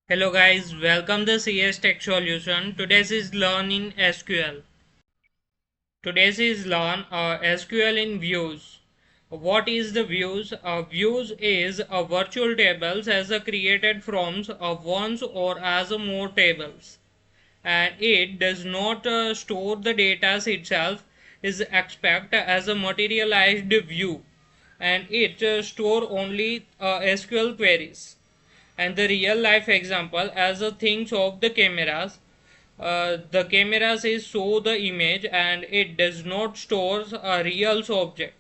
Hello guys, welcome to CS Tech Solution. Today's is learn in SQL. Today's is learn SQL in views. What is the views? Views is a virtual tables as a created from ones or as a more tables. And it does not store the data itself is expect as a materialized view, and it store only SQL queries. And the real life example as a things of the cameras is show the image and it does not stores a real object.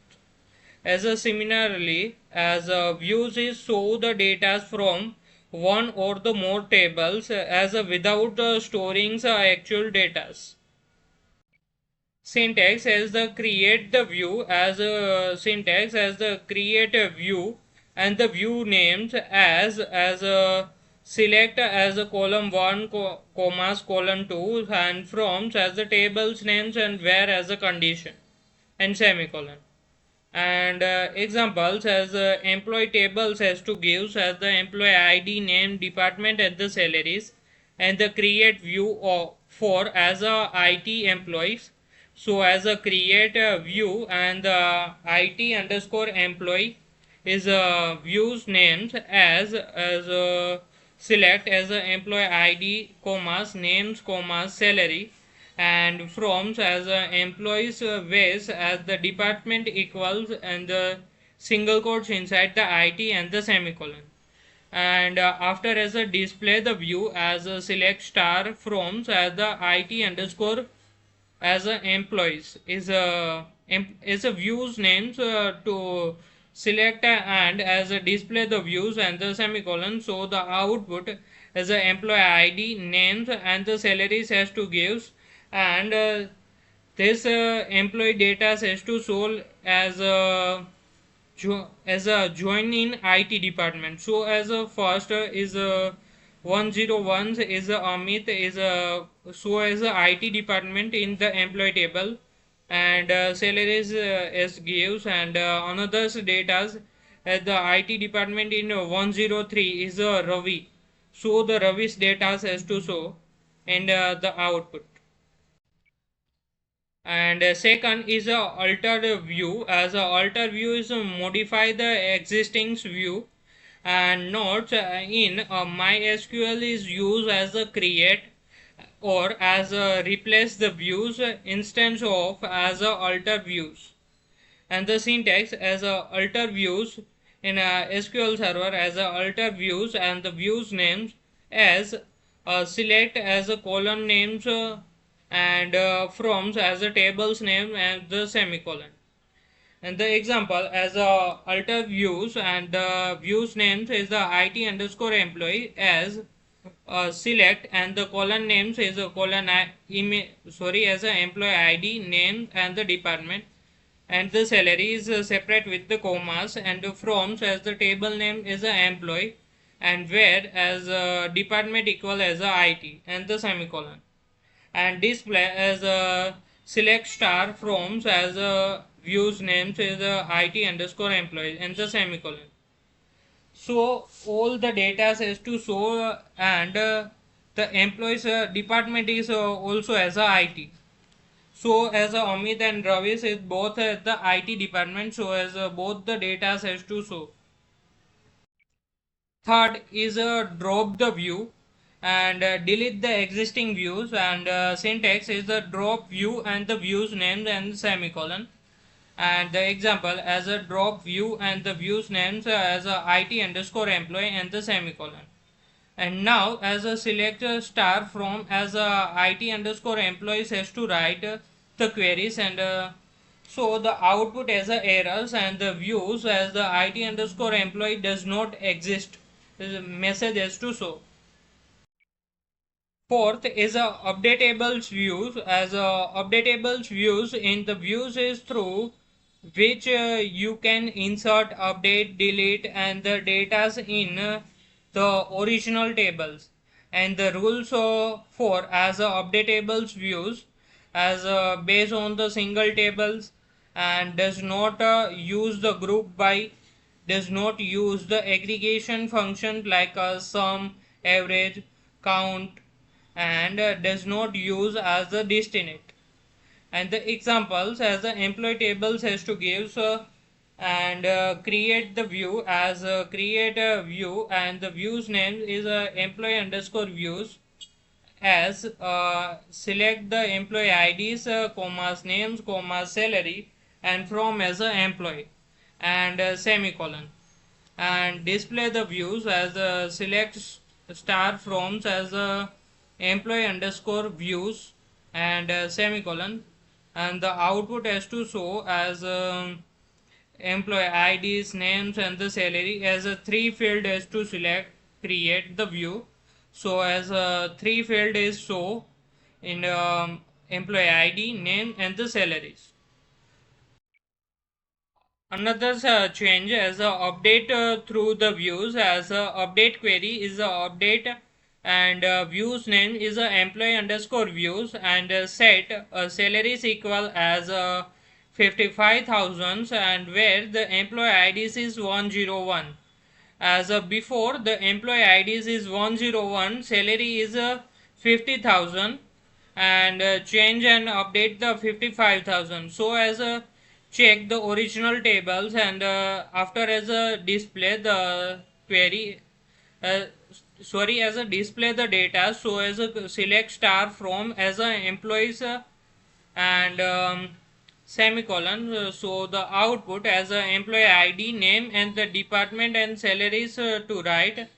As a similarly as a views is show the data from one or the more tables as a without storing the actual data. Syntax as the create the view as a syntax as the create a view, and the view names as a select as a column 1 commas column 2 and from as the tables names and where as a condition and semicolon. And examples as employee tables has to give as the employee id name department and the salaries, and the create view for as a it employees. So as a create a view and the it underscore employee is views names as a select as a employee id commas names commas salary, and from as employees ways as the department equals and the single quotes inside the it and the semicolon. And after as a display the view as a select star from as the it underscore as a employees is a views names to select and as a display the views and the semicolon. So the output as a employee id names and the salaries has to gives, and this employee data has to show as a as a join in IT department. So as a first is a 101 is a Amit is a so as a IT department in the employee table, and salaries is gives, and another data at the IT department in 103 is a Ravi. So the Ravi's data has to show and the output. And second is a alter view. As a alter view is modify the existing view, and notes in mysql is used as a create or as a replace the views instance of as a alter views. And the syntax as a alter views in a SQL server as a alter views, and the views names as select as a column names and from as a tables name and the semicolon. And the example as a alter views, and the views names is the it underscore employee as select, and the column names is a colon as a employee id name and the department, and the salary is separate with the commas, and the from as the table name is a employee, and where as a department equal as a it and the semicolon, and display as a select star from as a views names is a it underscore employee and the semicolon. So all the data has to show, and the employees department is also as a it. So as Amit and Ravis is both at the IT department, so as both the data has to show. Third is drop the view and delete the existing views, and syntax is the drop view and the views names and semicolon. And the example as a drop view and the views names as a IT underscore employee and the semicolon. And now as a select star from as a IT underscore employees has to write the queries, and so the output as a errors, and the views as the IT underscore employee does not exist. The message has to show. Fourth is a updatables views. As a updatables views in the views is through which you can insert, update, delete and the data in the original tables. And the rules for as a updatables views as based on the single tables, and does not use the group by, does not use the aggregation function like sum, average, count, and does not use as the destinate. And the examples as the employee tables has to give, so and create the view as create a view, and the view's name is employee underscore views, as select the employee IDs, commas, names, commas, salary, and from as a employee, and semicolon, and display the views as select star from as employee underscore views, and semicolon, and the output has to show as employee IDs, names, and the salary. As a three field has to select create the view, so as a three field is show in employee ID, name, and the salaries. Another change as a update through the views, as a update query is a update, and views name is a employee underscore views, and set salaries equal as 55,000, and where the employee IDs is 101. As before, the employee IDs is 101, salary is 50,000, and change and update the 55,000. So as a check the original tables, and after as a display the query, uh, sorry, as a display the data, so as a select star from as a employees, and semicolon, so the output as a employee ID, name, and the department and salaries to write,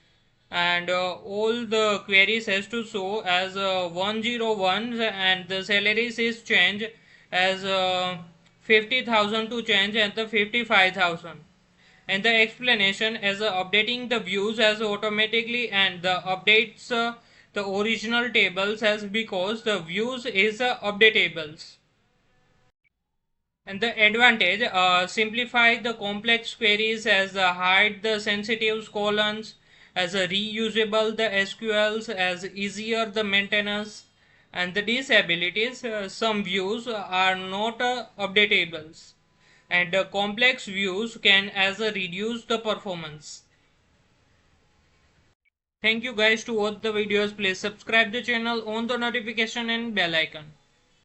and all the queries has to show as 101, and the salaries is change as 50,000 to change and the 55,000, and the explanation as updating the views as automatically, and the updates the original tables as because the views is updatables. And the advantage, simplify the complex queries, as hide the sensitive columns, as reusable the SQLs, as easier the maintenance. And the disabilities, some views are not updatables, and complex views can as reduce the performance. Thank you guys to watch the videos. Please subscribe the channel, on the notification and bell icon.